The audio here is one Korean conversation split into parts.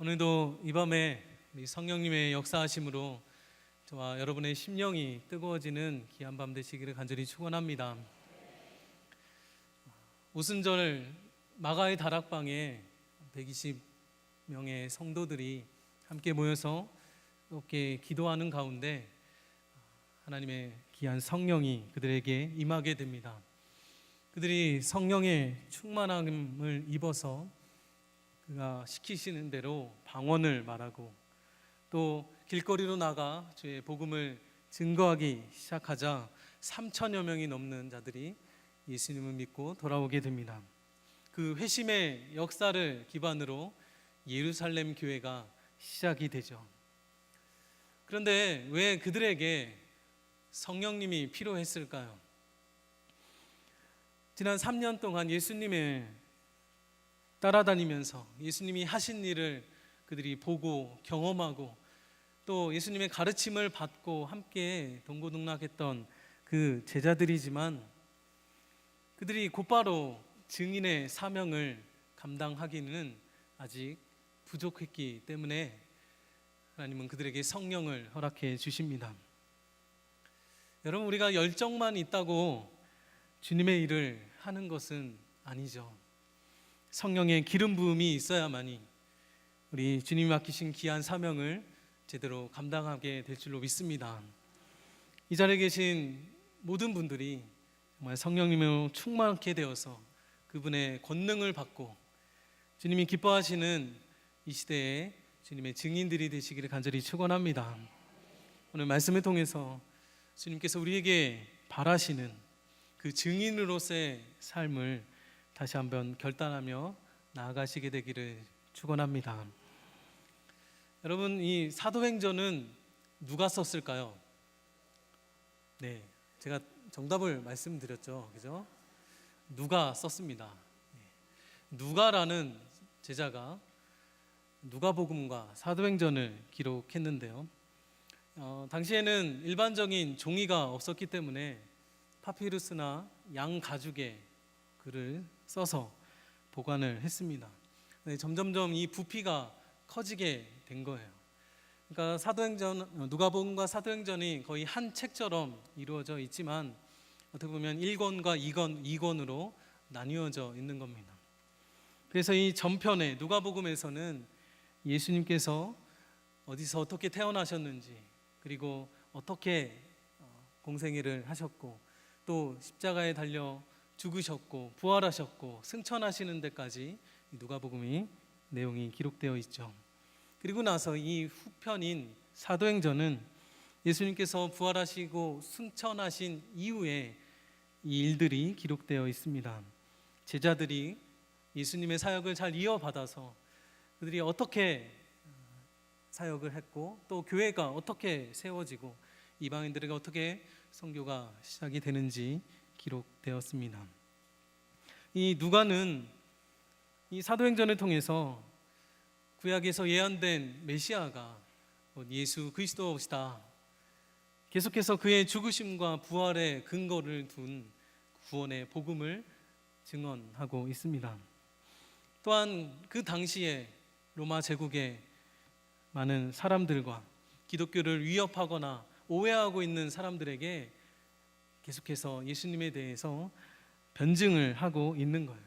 오늘도 이 밤에 우리 성령님의 역사하심으로 저와 여러분의 심령이 뜨거워지는 귀한 밤 되시기를 간절히 축원합니다. 오순절 마가의 다락방에 120명의 성도들이 함께 모여서 함께 기도하는 가운데 하나님의 귀한 성령이 그들에게 임하게 됩니다. 그들이 성령의 충만함을 입어서 그가 시키시는 대로 방언을 말하고 또 길거리로 나가 주의 복음을 증거하기 시작하자 3천여 명이 넘는 자들이 예수님을 믿고 돌아오게 됩니다. 그 회심의 역사를 기반으로 예루살렘 교회가 시작이 되죠. 그런데 왜 그들에게 성령님이 필요했을까요? 지난 3년 동안 예수님의 따라다니면서 예수님이 하신 일을 그들이 보고 경험하고 또 예수님의 가르침을 받고 함께 동고동락했던 그 제자들이지만 그들이 곧바로 증인의 사명을 감당하기는 아직 부족했기 때문에 하나님은 그들에게 성령을 허락해 주십니다. 여러분, 우리가 열정만 있다고 주님의 일을 하는 것은 아니죠. 성령의 기름 부음이 있어야만이 우리 주님이 맡기신 귀한 사명을 제대로 감당하게 될 줄로 믿습니다. 이 자리에 계신 모든 분들이 정말 성령님으로 충만하게 되어서 그분의 권능을 받고 주님이 기뻐하시는 이 시대에 주님의 증인들이 되시기를 간절히 축원합니다. 오늘 말씀을 통해서 주님께서 우리에게 바라시는 그 증인으로서의 삶을 다시 한번 결단하며 나아가시게 되기를 축원합니다. 여러분, 이 사도행전은 누가 썼을까요? 네, 제가 정답을 말씀드렸죠, 그죠? 누가 썼습니다. 누가라는 제자가 누가복음과 사도행전을 기록했는데요. 당시에는 일반적인 종이가 없었기 때문에 파피루스나 양 가죽의 글을 써서 보관을 했습니다. 점점점 이 부피가 커지게 된 거예요. 그러니까 누가복음과 사도행전이 거의 한 책처럼 이루어져 있지만 어떻게 보면 1권과 2권으로 나뉘어져 있는 겁니다. 그래서 이 전편에 누가복음에서는 예수님께서 어디서 어떻게 태어나셨는지 그리고 어떻게 공생애를 하셨고 또 십자가에 달려 죽으셨고 부활하셨고 승천하시는 데까지 누가복음이 내용이 기록되어 있죠. 그리고 나서 이 후편인 사도행전은 예수님께서 부활하시고 승천하신 이후에 이 일들이 기록되어 있습니다. 제자들이 예수님의 사역을 잘 이어받아서 그들이 어떻게 사역을 했고 또 교회가 어떻게 세워지고 이방인들에게 어떻게 선교가 시작이 되는지 기록되었습니다. 이 누가는 이 사도행전을 통해서 구약에서 예언된 메시아가 예수 그리스도시다, 계속해서 그의 죽으심과 부활의 근거를 둔 구원의 복음을 증언하고 있습니다. 또한 그 당시에 로마 제국의 많은 사람들과 기독교를 위협하거나 오해하고 있는 사람들에게 계속해서 예수님에 대해서 변증을 하고 있는 거예요.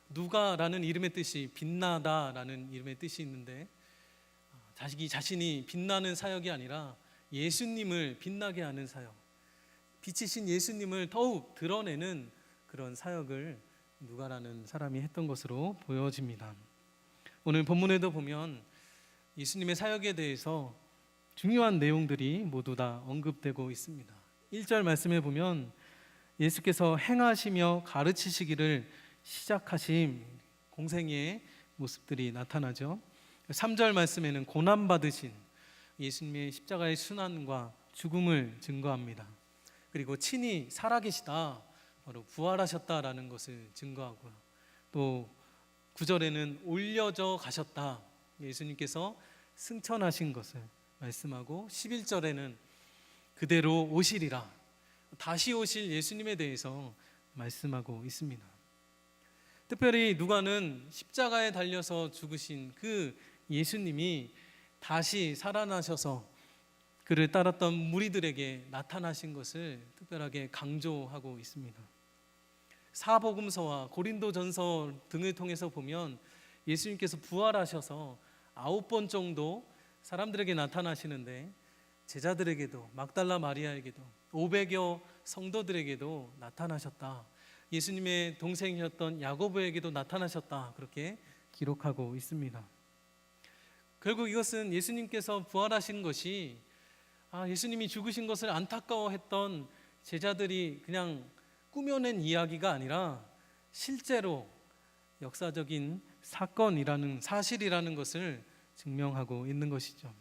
누가라는 이름의 뜻이 빛나다라는 이름의 뜻이 있는데 자신이 빛나는 사역이 아니라 예수님을 빛나게 하는 사역, 빛이신 예수님을 더욱 드러내는 그런 사역을 누가라는 사람이 했던 것으로 보여집니다. 오늘 본문에도 보면 예수님의 사역에 대해서 중요한 내용들이 모두 다 언급되고 있습니다. 1절 말씀에 보면 예수께서 행하시며 가르치시기를 시작하신 공생애의 모습들이 나타나죠. 3절 말씀에는 고난받으신 예수님의 십자가의 순환과 죽음을 증거합니다. 그리고 친히 살아계시다, 바로 부활하셨다라는 것을 증거하고요. 또 9절에는 올려져 가셨다, 예수님께서 승천하신 것을 말씀하고 11절에는 그대로 오시리라, 다시 오실 예수님에 대해서 말씀하고 있습니다. 특별히 누가는 십자가에 달려서 죽으신 그 예수님이 다시 살아나셔서 그를 따랐던 무리들에게 나타나신 것을 특별하게 강조하고 있습니다. 사복음서와 고린도전서 등을 통해서 보면 예수님께서 부활하셔서 9번 정도 사람들에게 나타나시는데, 제자들에게도, 막달라 마리아에게도, 500여 성도들에게도 나타나셨다. 예수님의 동생이었던 야고보에게도 나타나셨다. 그렇게 기록하고 있습니다. 결국 이것은 예수님께서 부활하신 것이 예수님이 죽으신 것을 안타까워했던 제자들이 그냥 꾸며낸 이야기가 아니라 실제로 역사적인 사건이라는 사실이라는 것을 증명하고 있는 것이죠.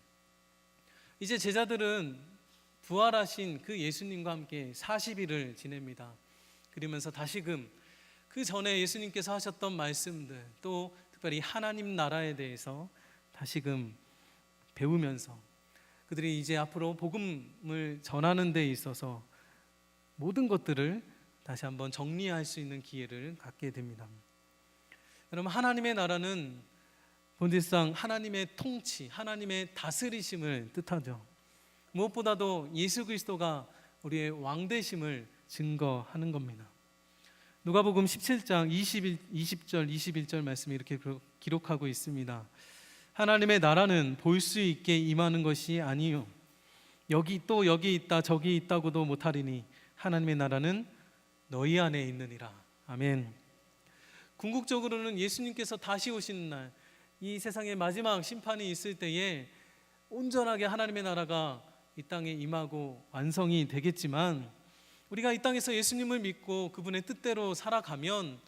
이제 제자들은 부활하신 그 예수님과 함께 40일을 지냅니다. 그러면서 다시금 그 전에 예수님께서 하셨던 말씀들, 또 특별히 하나님 나라에 대해서 다시금 배우면서 그들이 이제 앞으로 복음을 전하는 데 있어서 모든 것들을 다시 한번 정리할 수 있는 기회를 갖게 됩니다. 여러분, 하나님의 나라는 본질상 하나님의 통치, 하나님의 다스리심을 뜻하죠. 무엇보다도 예수 그리스도가 우리의 왕되심을 증거하는 겁니다. 누가복음 17장 20절 21절 말씀이 이렇게 기록하고 있습니다. 하나님의 나라는 볼 수 있게 임하는 것이 아니요 여기 또 여기 있다 저기 있다고도 못하리니 하나님의 나라는 너희 안에 있느니라. 아멘. 궁극적으로는 예수님께서 다시 오시는 날, 이 세상의 마지막 심판이 있을 때에 온전하게 하나님의 나라가 이 땅에 임하고 완성이 되겠지만, 우리가 이 땅에서 예수님을 믿고 그분의 뜻대로 살아가면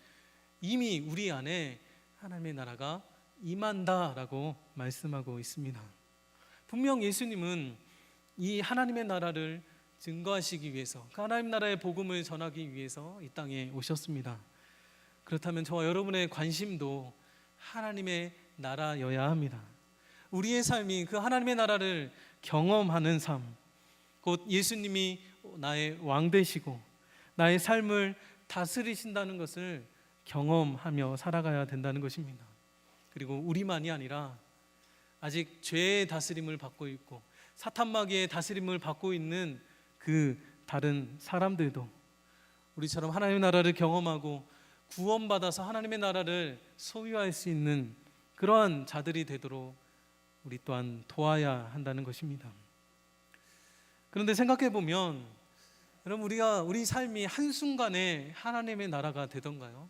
이미 우리 안에 하나님의 나라가 임한다라고 말씀하고 있습니다. 분명 예수님은 이 하나님의 나라를 증거하시기 위해서, 그 하나님 나라의 복음을 전하기 위해서 이 땅에 오셨습니다. 그렇다면 저와 여러분의 관심도 하나님의 나라여야 합니다. 우리의 삶이 그 하나님의 나라를 경험하는 삶, 곧 예수님이 나의 왕 되시고 나의 삶을 다스리신다는 것을 경험하며 살아가야 된다는 것입니다. 그리고 우리만이 아니라 아직 죄의 다스림을 받고 있고 사탄 마귀의 다스림을 받고 있는 그 다른 사람들도 우리처럼 하나님의 나라를 경험하고 구원받아서 하나님의 나라를 소유할 수 있는 그러한 자들이 되도록 우리 또한 도와야 한다는 것입니다. 그런데 생각해 보면 여러분, 우리 삶이 한순간에 하나님의 나라가 되던가요?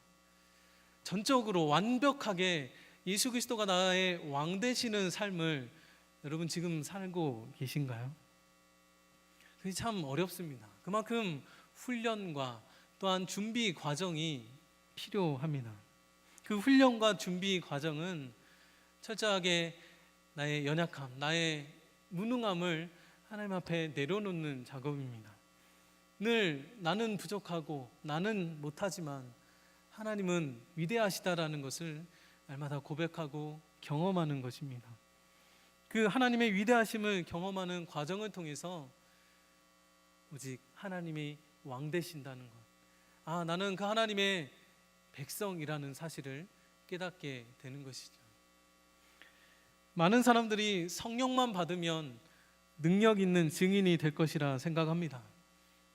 전적으로 완벽하게 예수 그리스도가 나의 왕 되시는 삶을 여러분 지금 살고 계신가요? 그게 참 어렵습니다. 그만큼 훈련과 또한 준비 과정이 필요합니다. 그 훈련과 준비 과정은 철저하게 나의 연약함, 나의 무능함을 하나님 앞에 내려놓는 작업입니다. 늘 나는 부족하고 나는 못하지만 하나님은 위대하시다라는 것을 날마다 고백하고 경험하는 것입니다. 그 하나님의 위대하심을 경험하는 과정을 통해서 오직 하나님이 왕 되신다는 것, 나는 그 하나님의 백성이라는 사실을 깨닫게 되는 것이죠. 많은 사람들이 성령만 받으면 능력 있는 증인이 될 것이라 생각합니다.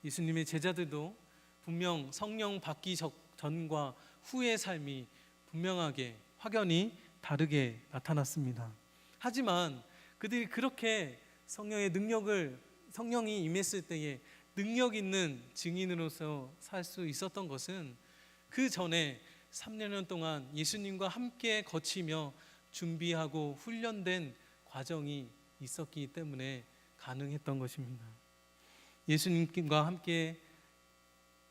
예수님의 제자들도 분명 성령 받기 전과 후의 삶이 분명하게 확연히 다르게 나타났습니다. 하지만 그들이 그렇게 성령이 임했을 때에 능력 있는 증인으로서 살 수 있었던 것은 그 전에 3년 동안 예수님과 함께 거치며 준비하고 훈련된 과정이 있었기 때문에 가능했던 것입니다. 예수님과 함께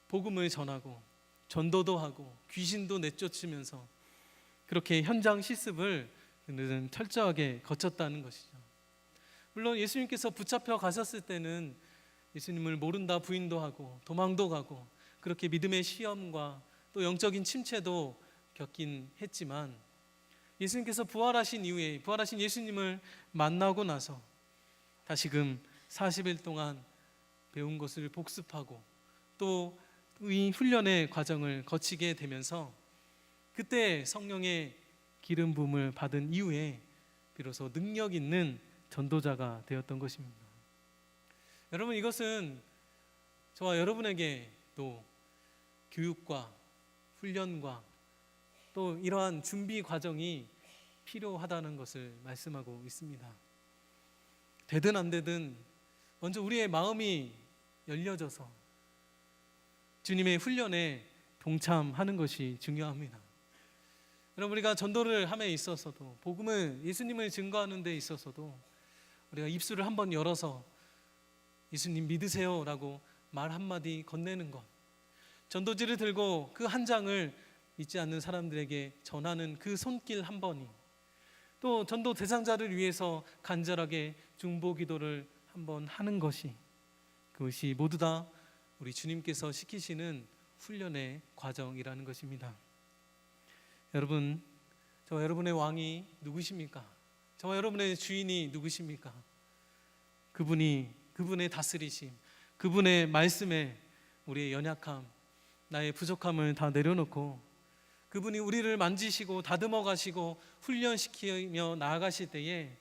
복음을 전하고 전도도 하고 귀신도 내쫓으면서 그렇게 현장 실습을 그들은 철저하게 거쳤다는 것이죠. 물론 예수님께서 붙잡혀 가셨을 때는 예수님을 모른다 부인도 하고 도망도 가고 그렇게 믿음의 시험과 또 영적인 침체도 겪긴 했지만, 예수님께서 부활하신 이후에 부활하신 예수님을 만나고 나서 다시금 40일 동안 배운 것을 복습하고 또 이 훈련의 과정을 거치게 되면서 그때 성령의 기름 부음을 받은 이후에 비로소 능력 있는 전도자가 되었던 것입니다. 여러분, 이것은 저와 여러분에게 또 교육과 훈련과 또 이러한 준비 과정이 필요하다는 것을 말씀하고 있습니다. 되든 안 되든 먼저 우리의 마음이 열려져서 주님의 훈련에 동참하는 것이 중요합니다. 여러분, 우리가 전도를 함에 있어서도, 복음을, 예수님을 증거하는 데 있어서도 우리가 입술을 한번 열어서 예수님 믿으세요 라고 말 한마디 건네는 것, 전도지를 들고 그 한 장을 믿지 않는 사람들에게 전하는 그 손길 한 번이, 또 전도 대상자를 위해서 간절하게 중보 기도를 한번 하는 것이, 그것이 모두 다 우리 주님께서 시키시는 훈련의 과정이라는 것입니다. 여러분, 저와 여러분의 왕이 누구십니까? 저와 여러분의 주인이 누구십니까? 그분의 다스리심, 그분의 말씀에 우리의 연약함, 나의 부족함을 다 내려놓고 그분이 우리를 만지시고 다듬어 가시고 훈련시키며 나아가실 때에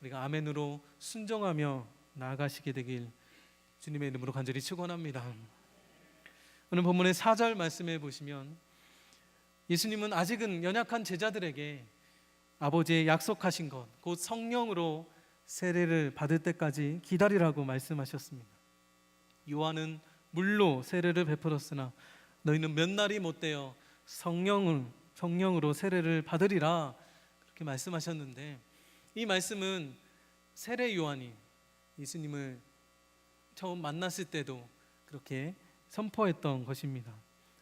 우리가 아멘으로 순종하며 나아가시게 되길 주님의 이름으로 간절히 축원합니다. 오늘 본문의 4절 말씀에 보시면 예수님은 아직은 연약한 제자들에게 아버지의 약속하신 것, 곧 성령으로 세례를 받을 때까지 기다리라고 말씀하셨습니다. 요한은 물로 세례를 베풀었으나 너희는 몇 날이 못되어 성령으로 세례를 받으리라, 그렇게 말씀하셨는데, 이 말씀은 세례 요한이 예수님을 처음 만났을 때도 그렇게 선포했던 것입니다.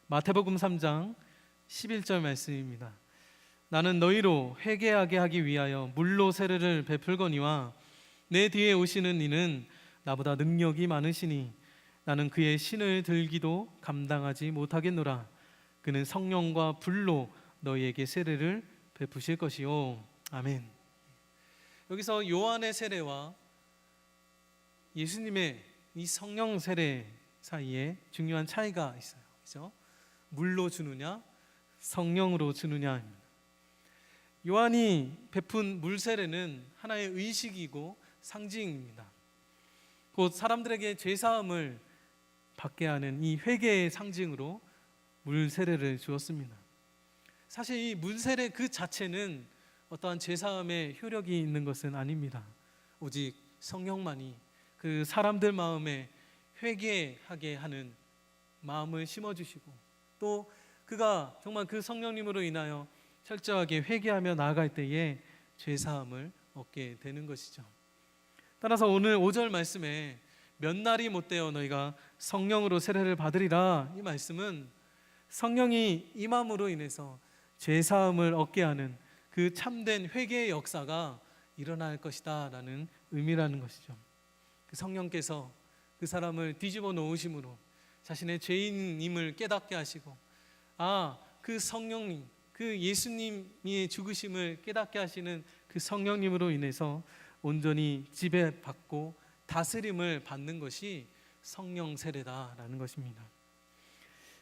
마태복음 3장 11절 말씀입니다. 나는 너희로 회개하게 하기 위하여 물로 세례를 베풀거니와 내 뒤에 오시는 이는 나보다 능력이 많으시니 나는 그의 신을 들기도 감당하지 못하겠노라. 그는 성령과 불로 너희에게 세례를 베푸실 것이요. 아멘. 여기서 요한의 세례와 예수님의 이 성령 세례 사이에 중요한 차이가 있어요. 그렇죠? 물로 주느냐 성령으로 주느냐입니다. 요한이 베푼 물 세례는 하나의 의식이고 상징입니다. 곧 사람들에게 죄 사함을 받게 하는 이 회개의 상징으로 물 세례를 주었습니다. 사실 이 물 세례 그 자체는 어떠한 죄 사함의 효력이 있는 것은 아닙니다. 오직 성령만이 그 사람들 마음에 회개하게 하는 마음을 심어주시고, 또 그가 정말 그 성령님으로 인하여 철저하게 회개하며 나아갈 때에 죄사함을 얻게 되는 것이죠. 따라서 오늘 5절 말씀에 몇 날이 못되어 너희가 성령으로 세례를 받으리라, 이 말씀은 성령이 임함으로 인해서 죄사함을 얻게 하는 그 참된 회개의 역사가 일어날 것이다 라는 의미라는 것이죠. 그 성령께서 그 사람을 뒤집어 놓으심으로 자신의 죄인임을 깨닫게 하시고, 그 성령님, 그 예수님의 죽으심을 깨닫게 하시는 그 성령님으로 인해서 온전히 지배받고 다스림을 받는 것이 성령 세례다라는 것입니다.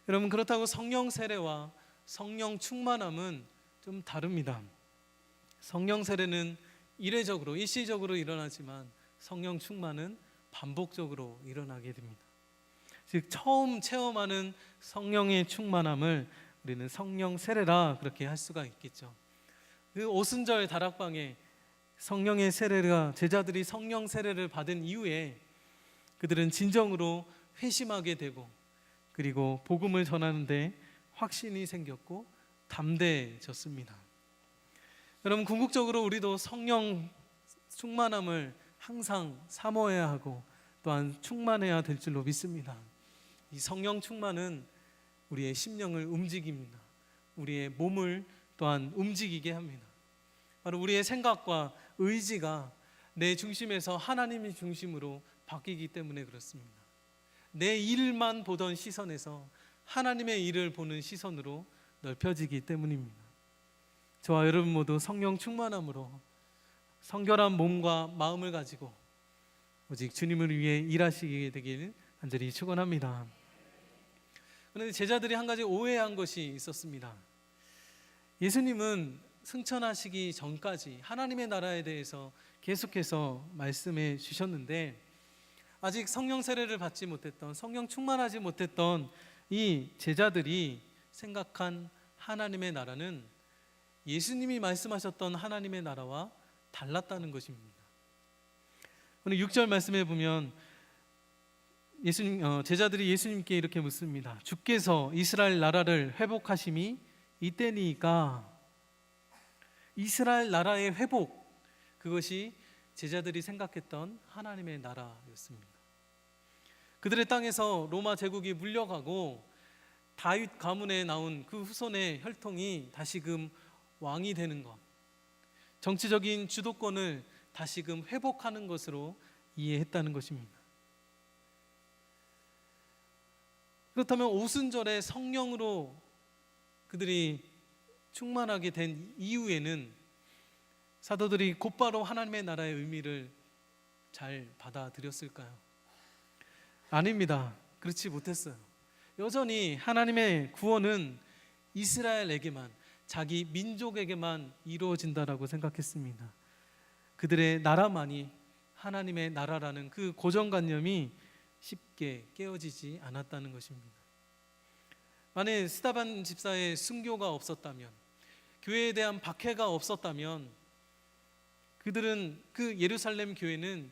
여러분, 그렇다고 성령 세례와 성령 충만함은 좀 다릅니다. 성령 세례는 이례적으로 일시적으로 일어나지만 성령 충만은 반복적으로 일어나게 됩니다. 즉 처음 체험하는 성령의 충만함을 우리는 성령 세례라 그렇게 할 수가 있겠죠. 그 오순절 다락방에 성령의 세례가, 제자들이 성령 세례를 받은 이후에 그들은 진정으로 회심하게 되고, 그리고 복음을 전하는데 확신이 생겼고 담대해졌습니다. 여러분, 궁극적으로 우리도 성령 충만함을 항상 사모해야 하고 또한 충만해야 될 줄로 믿습니다. 이 성령 충만은 우리의 심령을 움직입니다. 우리의 몸을 또한 움직이게 합니다. 바로 우리의 생각과 의지가 내 중심에서 하나님의 중심으로 바뀌기 때문에 그렇습니다. 내 일만 보던 시선에서 하나님의 일을 보는 시선으로 넓혀지기 때문입니다. 저와 여러분 모두 성령 충만함으로 성결한 몸과 마음을 가지고 오직 주님을 위해 일하시게 되길 간절히 축원합니다. 그런데 제자들이 한 가지 오해한 것이 있었습니다. 예수님은 승천하시기 전까지 하나님의 나라에 대해서 계속해서 말씀해 주셨는데, 아직 성령 세례를 받지 못했던, 성령 충만하지 못했던 이 제자들이 생각한 하나님의 나라는 예수님이 말씀하셨던 하나님의 나라와 달랐다는 것입니다. 오늘 6절 말씀에 보면 제자들이 예수님께 이렇게 묻습니다. 주께서 이스라엘 나라를 회복하심이 이때니까. 이스라엘 나라의 회복, 그것이 제자들이 생각했던 하나님의 나라였습니다. 그들의 땅에서 로마 제국이 물려가고 다윗 가문에 나온 그 후손의 혈통이 다시금 왕이 되는 것, 정치적인 주도권을 다시금 회복하는 것으로 이해했다는 것입니다. 그렇다면 오순절에 성령으로 그들이 충만하게 된 이후에는 사도들이 곧바로 하나님의 나라의 의미를 잘 받아들였을까요? 아닙니다. 그렇지 못했어요. 여전히 하나님의 구원은 이스라엘에게만, 자기 민족에게만 이루어진다라고 생각했습니다. 그들의 나라만이 하나님의 나라라는 그 고정관념이 쉽게 깨어지지 않았다는 것입니다. 만약 스데반 집사의 순교가 없었다면, 교회에 대한 박해가 없었다면, 그들은 그 예루살렘 교회는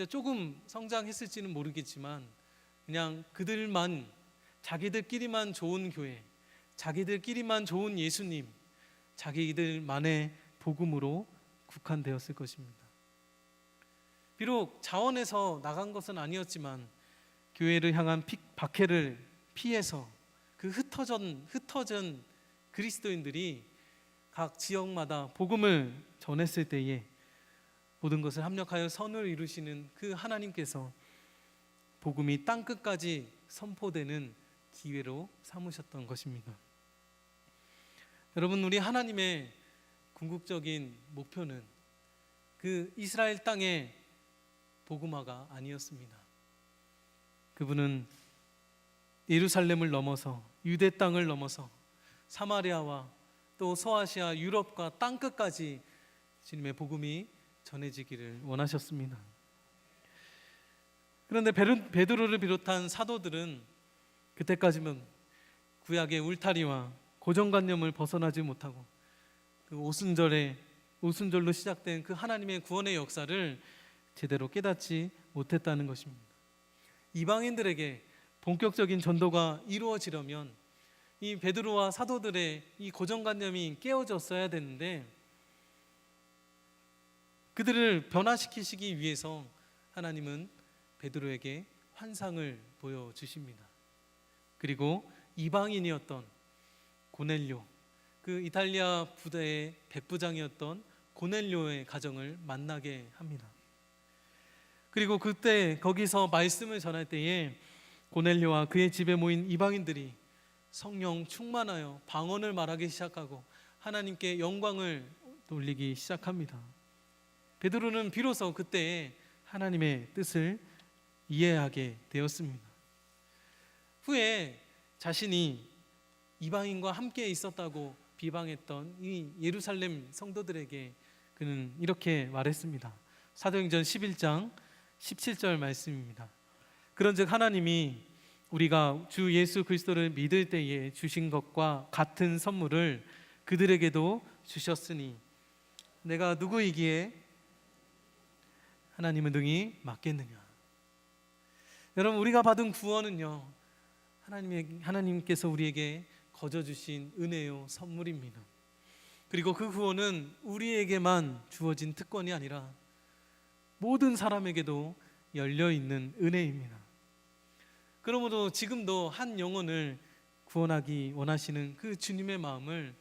조금 성장했을지는 모르겠지만 그냥 그들만, 자기들끼리만 좋은 교회, 자기들끼리만 좋은 예수님, 자기들만의 복음으로 국한되었을 것입니다. 비록 자원에서 나간 것은 아니었지만 교회를 향한 박해를 피해서 그 흩어진 그리스도인들이 각 지역마다 복음을 전했을 때에 모든 것을 합력하여 선을 이루시는 그 하나님께서 복음이 땅끝까지 선포되는 기회로 삼으셨던 것입니다. 여러분, 우리 하나님의 궁극적인 목표는 그 이스라엘 땅의 복음화가 아니었습니다. 그분은 예루살렘을 넘어서 유대 땅을 넘어서 사마리아와 또 소아시아, 유럽과 땅끝까지 주님의 복음이 전해지기를 원하셨습니다. 그런데 베드로를 비롯한 사도들은 그때까지는 구약의 울타리와 고정관념을 벗어나지 못하고 그 오순절로 시작된 그 하나님의 구원의 역사를 제대로 깨닫지 못했다는 것입니다. 이방인들에게 본격적인 전도가 이루어지려면 이 베드로와 사도들의 이 고정관념이 깨어졌어야 되는데, 그들을 변화시키시기 위해서 하나님은 베드로에게 환상을 보여주십니다. 그리고 이방인이었던 고넬료, 그 이탈리아 부대의 백부장이었던 고넬료의 가정을 만나게 합니다. 그리고 그때 거기서 말씀을 전할 때에 고넬료와 그의 집에 모인 이방인들이 성령 충만하여 방언을 말하기 시작하고 하나님께 영광을 돌리기 시작합니다. 베드로는 비로소 그때 하나님의 뜻을 이해하게 되었습니다. 후에 자신이 이방인과 함께 있었다고 비방했던 이 예루살렘 성도들에게 그는 이렇게 말했습니다. 사도행전 11장 17절 말씀입니다. 그런즉 하나님이 우리가 주 예수 그리스도를 믿을 때에 주신 것과 같은 선물을 그들에게도 주셨으니 내가 누구이기에 하나님은 능히 막겠느냐. 여러분, 우리가 받은 구원은요, 하나님께서 우리에게 거저 주신 은혜요 선물입니다. 그리고 그 구원은 우리에게만 주어진 특권이 아니라 모든 사람에게도 열려있는 은혜입니다. 그러므로 지금도 한 영혼을 구원하기 원하시는 그 주님의 마음을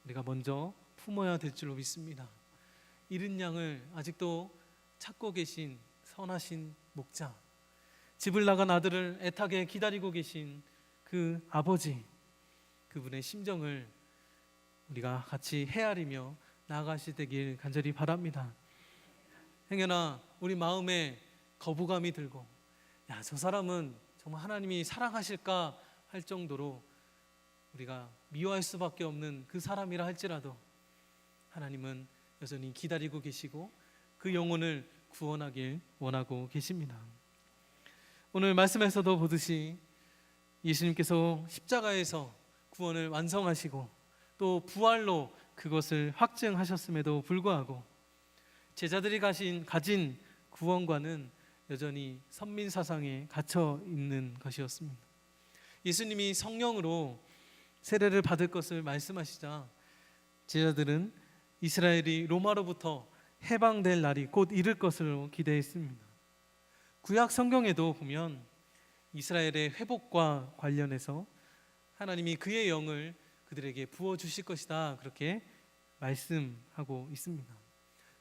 우리가 먼저 품어야 될 줄로 믿습니다. 잃은 양을 아직도 찾고 계신 선하신 목자, 집을 나간 아들을 애타게 기다리고 계신 그 아버지, 그분의 심정을 우리가 같이 헤아리며 나아가실 때길 간절히 바랍니다. 행여나 우리 마음에 거부감이 들고, 야, 저 사람은 정말 하나님이 사랑하실까 할 정도로 우리가 미워할 수밖에 없는 그 사람이라 할지라도 하나님은 여전히 기다리고 계시고 그 영혼을 구원하길 원하고 계십니다. 오늘 말씀에서도 보듯이 예수님께서 십자가에서 구원을 완성하시고 또 부활로 그것을 확증하셨음에도 불구하고 제자들이 가진 구원과는 여전히 선민사상에 갇혀 있는 것이었습니다. 예수님이 성령으로 세례를 받을 것을 말씀하시자 제자들은 이스라엘이 로마로부터 해방될 날이 곧 이를 것으로 기대했습니다. 구약 성경에도 보면 이스라엘의 회복과 관련해서 하나님이 그의 영을 그들에게 부어주실 것이다, 그렇게 말씀하고 있습니다.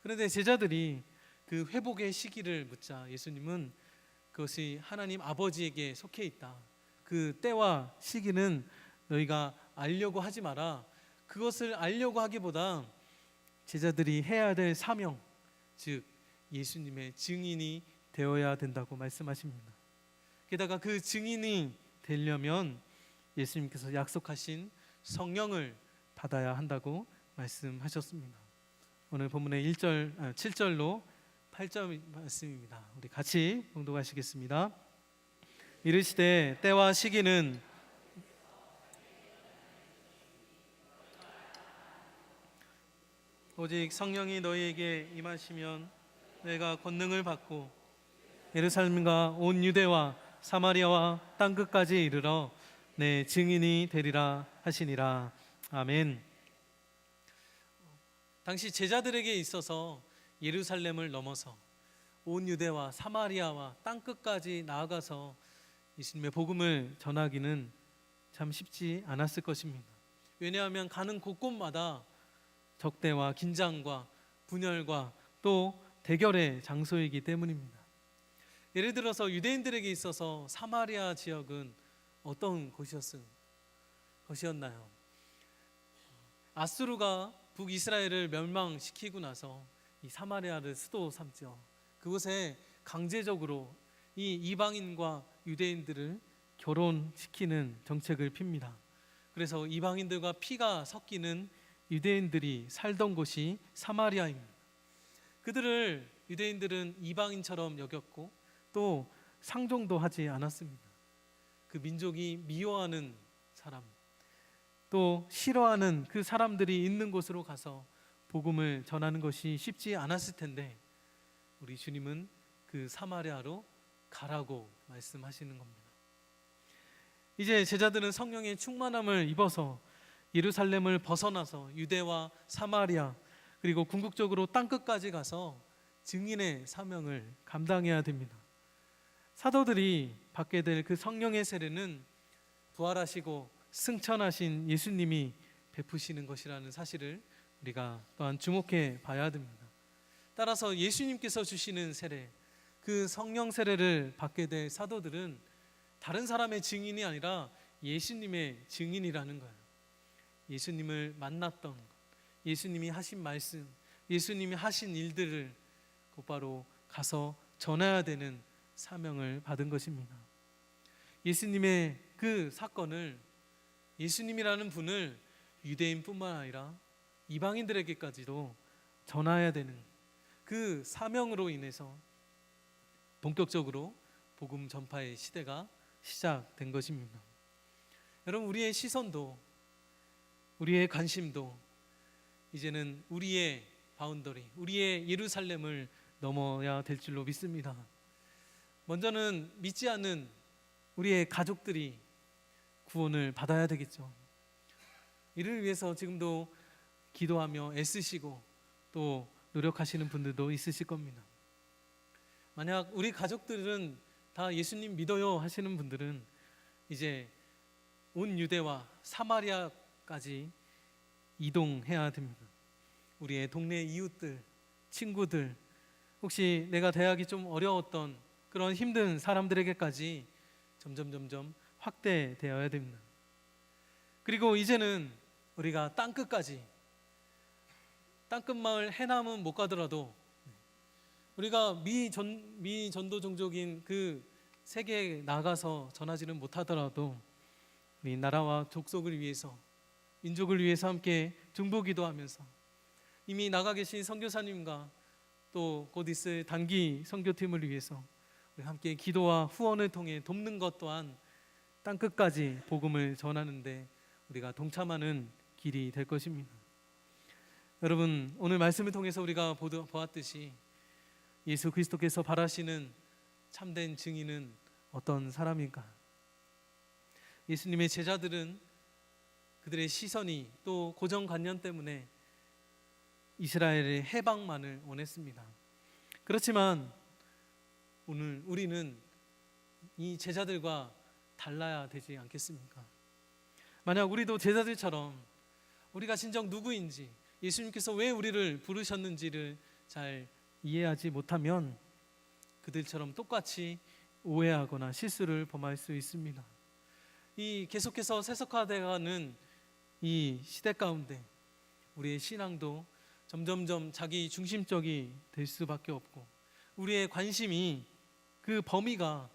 그런데 제자들이 그 회복의 시기를 묻자 예수님은 그것이 하나님 아버지에게 속해 있다, 그 때와 시기는 너희가 알려고 하지 마라, 그것을 알려고 하기보다 제자들이 해야 될 사명, 즉 예수님의 증인이 되어야 된다고 말씀하십니다. 게다가 그 증인이 되려면 예수님께서 약속하신 성령을 받아야 한다고 말씀하셨습니다. 오늘 본문의 7절로 8절 말씀입니다. 우리 같이 봉독하시겠습니다. 이르시되 때와 시기는 오직 성령이 너희에게 임하시면 너희가 권능을 받고 예루살렘과 온 유대와 사마리아와 땅끝까지 이르러 내 증인이 되리라 하시니라. 아멘. 당시 제자들에게 있어서 예루살렘을 넘어서 온 유대와 사마리아와 땅끝까지 나아가서 예수님의 복음을 전하기는 참 쉽지 않았을 것입니다. 왜냐하면 가는 곳곳마다 적대와 긴장과 분열과 또 대결의 장소이기 때문입니다. 예를 들어서 유대인들에게 있어서 사마리아 지역은 어떤 것이었나요? 아수르가 북이스라엘을 멸망시키고 나서 이 사마리아를 수도 삼죠. 그곳에 강제적으로 이 이방인과 유대인들을 결혼시키는 정책을 핍니다. 그래서 이방인들과 피가 섞이는 유대인들이 살던 곳이 사마리아입니다. 그들을 유대인들은 이방인처럼 여겼고 또 상종도 하지 않았습니다. 그 민족이 미워하는 사람, 또 싫어하는 그 사람들이 있는 곳으로 가서 복음을 전하는 것이 쉽지 않았을 텐데 우리 주님은 그 사마리아로 가라고 말씀하시는 겁니다. 이제 제자들은 성령의 충만함을 입어서 예루살렘을 벗어나서 유대와 사마리아 그리고 궁극적으로 땅끝까지 가서 증인의 사명을 감당해야 됩니다. 사도들이 받게 될 그 성령의 세례는 부활하시고 승천하신 예수님이 베푸시는 것이라는 사실을 우리가 또한 주목해 봐야 됩니다. 따라서 예수님께서 주시는 세례, 그 성령 세례를 받게 될 사도들은 다른 사람의 증인이 아니라 예수님의 증인이라는 거예요. 예수님을 만났던 것, 예수님이 하신 말씀, 예수님이 하신 일들을 곧바로 가서 전해야 되는 사명을 받은 것입니다. 예수님의 그 사건을, 예수님이라는 분을 유대인뿐만 아니라 이방인들에게까지도 전해야 되는 그 사명으로 인해서 본격적으로 복음 전파의 시대가 시작된 것입니다. 여러분, 우리의 시선도 우리의 관심도 이제는 우리의 바운더리, 우리의 예루살렘을 넘어야 될 줄로 믿습니다. 먼저는 믿지 않는 우리의 가족들이 구원을 받아야 되겠죠. 이를 위해서 지금도 기도하며 애쓰시고 또 노력하시는 분들도 있으실 겁니다. 만약 우리 가족들은 다 예수님 믿어요 하시는 분들은 이제 온 유대와 사마리아까지 이동해야 됩니다. 우리의 동네 이웃들, 친구들, 혹시 내가 대하기 좀 어려웠던 그런 힘든 사람들에게까지 점점 확대되어야 됩니다. 그리고 이제는 우리가 땅끝까지, 땅끝 마을 해남은 못 가더라도 우리가 미 전도 종족인 그 세계에 나가서 전하지는 못하더라도 우리 나라와 족속을 위해서, 민족을 위해서 함께 중보기도하면서 이미 나가 계신 선교사님과 또 곧 있을 단기 선교팀을 위해서 우리 함께 기도와 후원을 통해 돕는 것 또한 땅끝까지 복음을 전하는데 우리가 동참하는 길이 될 것입니다. 여러분, 오늘 말씀을 통해서 우리가 보았듯이 예수 그리스도께서 바라시는 참된 증인은 어떤 사람인가? 예수님의 제자들은 그들의 시선이 또 고정관념 때문에 이스라엘의 해방만을 원했습니다. 그렇지만 오늘 우리는 이 제자들과 달라야 되지 않겠습니까? 만약 우리도 제자들처럼 우리가 진정 누구인지, 예수님께서 왜 우리를 부르셨는지를 잘 이해하지 못하면 그들처럼 똑같이 오해하거나 실수를 범할 수 있습니다. 이 계속해서 세속화되어가는 이 시대 가운데 우리의 신앙도 점점점 자기 중심적이 될 수밖에 없고, 우리의 관심이 그 범위가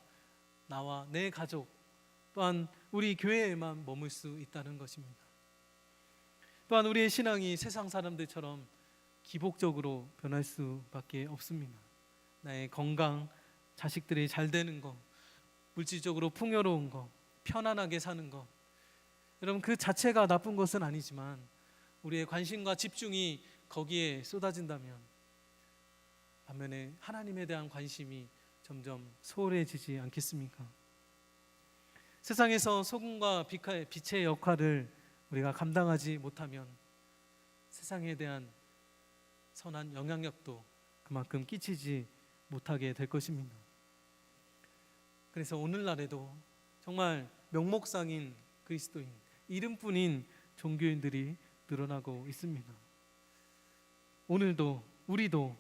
나와 내 가족 또한 우리 교회에만 머물 수 있다는 것입니다. 또한 우리의 신앙이 세상 사람들처럼 기복적으로 변할 수밖에 없습니다. 나의 건강, 자식들이 잘 되는 것, 물질적으로 풍요로운 것, 편안하게 사는 것, 여러분 그 자체가 나쁜 것은 아니지만 우리의 관심과 집중이 거기에 쏟아진다면 반면에 하나님에 대한 관심이 점점 소홀해지지 않겠습니까? 세상에서 소금과 빛의 역할을 우리가 감당하지 못하면 세상에 대한 선한 영향력도 그만큼 끼치지 못하게 될 것입니다. 그래서 오늘날에도 정말 명목상인 그리스도인, 이름뿐인 종교인들이 늘어나고 있습니다. 오늘도 우리도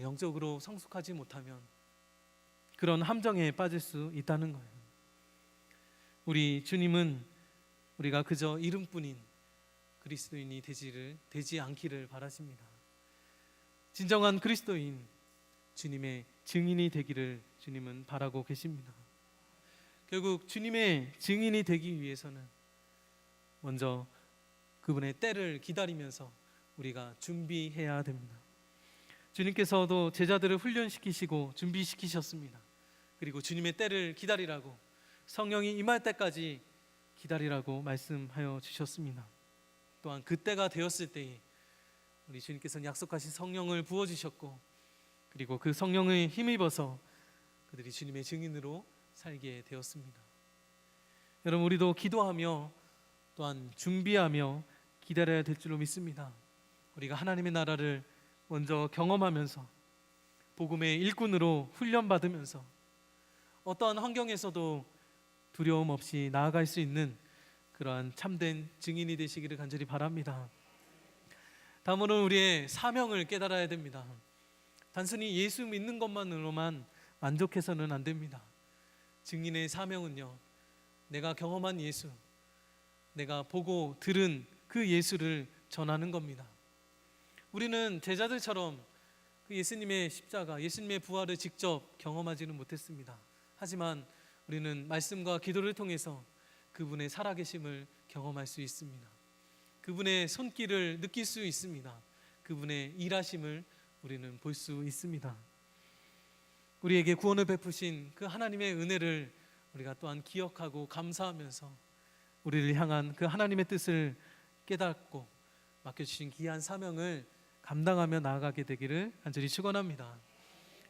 영적으로 성숙하지 못하면 그런 함정에 빠질 수 있다는 거예요. 우리 주님은 우리가 그저 이름뿐인 그리스도인이 되지 않기를 바라십니다. 진정한 그리스도인, 주님의 증인이 되기를 주님은 바라고 계십니다. 결국 주님의 증인이 되기 위해서는 먼저 그분의 때를 기다리면서 우리가 준비해야 됩니다. 주님께서도 제자들을 훈련시키시고 준비시키셨습니다. 그리고 주님의 때를 기다리라고, 성령이 임할 때까지 기다리라고 말씀하여 주셨습니다. 또한 그때가 되었을 때에 우리 주님께서는 약속하신 성령을 부어주셨고, 그리고 그 성령을 힘입어서 그들이 주님의 증인으로 살게 되었습니다. 여러분, 우리도 기도하며 또한 준비하며 기다려야 될 줄로 믿습니다. 우리가 하나님의 나라를 먼저 경험하면서 복음의 일꾼으로 훈련받으면서 어떠한 환경에서도 두려움 없이 나아갈 수 있는 그러한 참된 증인이 되시기를 간절히 바랍니다. 다음으로는 우리의 사명을 깨달아야 됩니다. 단순히 예수 믿는 것만으로만 만족해서는 안 됩니다. 증인의 사명은요, 내가 경험한 예수, 내가 보고 들은 그 예수를 전하는 겁니다. 우리는 제자들처럼 그 예수님의 십자가, 예수님의 부활을 직접 경험하지는 못했습니다. 하지만 우리는 말씀과 기도를 통해서 그분의 살아계심을 경험할 수 있습니다. 그분의 손길을 느낄 수 있습니다. 그분의 일하심을 우리는 볼 수 있습니다. 우리에게 구원을 베푸신 그 하나님의 은혜를 우리가 또한 기억하고 감사하면서 우리를 향한 그 하나님의 뜻을 깨닫고 맡겨주신 귀한 사명을 감당하며 나아가게 되기를 간절히 축원합니다.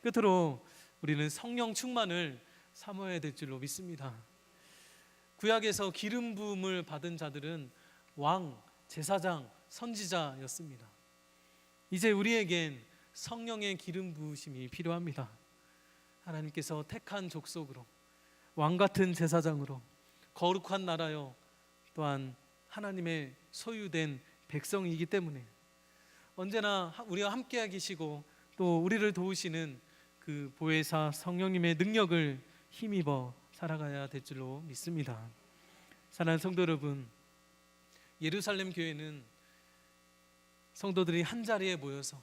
끝으로 우리는 성령 충만을 사모해야 될 줄로 믿습니다. 구약에서 기름 부음을 받은 자들은 왕, 제사장, 선지자였습니다. 이제 우리에겐 성령의 기름 부으심이 필요합니다. 하나님께서 택한 족속으로, 왕 같은 제사장으로, 거룩한 나라요, 또한 하나님의 소유된 백성이기 때문에 언제나 우리와 함께 계시고 또 우리를 도우시는 그 보혜사 성령님의 능력을 힘입어 살아가야 될 줄로 믿습니다. 사랑하는 성도 여러분, 예루살렘 교회는 성도들이 한 자리에 모여서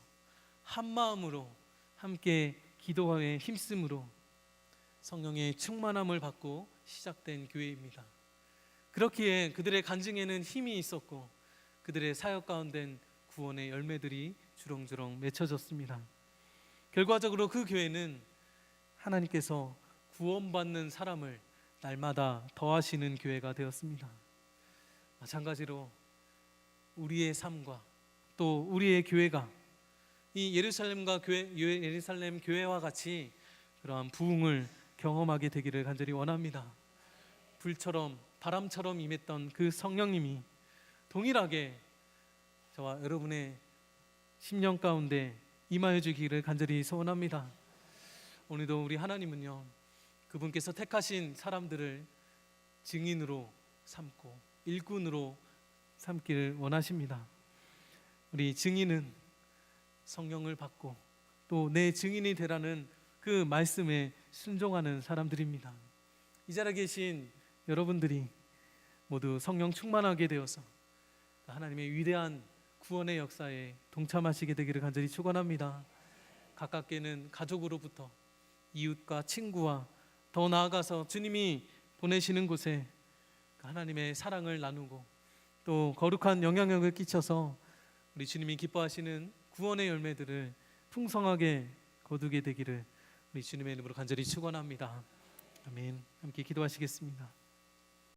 한 마음으로 함께 기도에 힘쓰므로 성령의 충만함을 받고 시작된 교회입니다. 그렇기에 그들의 간증에는 힘이 있었고 그들의 사역 가운데는 구원의 열매들이 주렁주렁 맺혀졌습니다. 결과적으로 그 교회는 하나님께서 구원받는 사람을 날마다 더하시는 교회가 되었습니다. 마찬가지로 우리의 삶과 또 우리의 교회가 이 예루살렘 교회와 같이 그러한 부흥을 경험하게 되기를 간절히 원합니다. 불처럼 바람처럼 임했던 그 성령님이 동일하게 저와 여러분의 심령 가운데 임하여 주기를 간절히 소원합니다. 오늘도 우리 하나님은요, 그분께서 택하신 사람들을 증인으로 삼고 일꾼으로 삼기를 원하십니다. 우리 증인은 성령을 받고 또 내 증인이 되라는 그 말씀에 순종하는 사람들입니다. 이 자리에 계신 여러분들이 모두 성령 충만하게 되어서 하나님의 위대한 구원의 역사에 동참하시게 되기를 간절히 축원합니다. 가깝게는 가족으로부터 이웃과 친구와 더 나아가서 주님이 보내시는 곳에 하나님의 사랑을 나누고 또 거룩한 영향력을 끼쳐서 우리 주님이 기뻐하시는 구원의 열매들을 풍성하게 거두게 되기를 우리 주님의 이름으로 간절히 축원합니다. 아멘. 함께 기도하시겠습니다.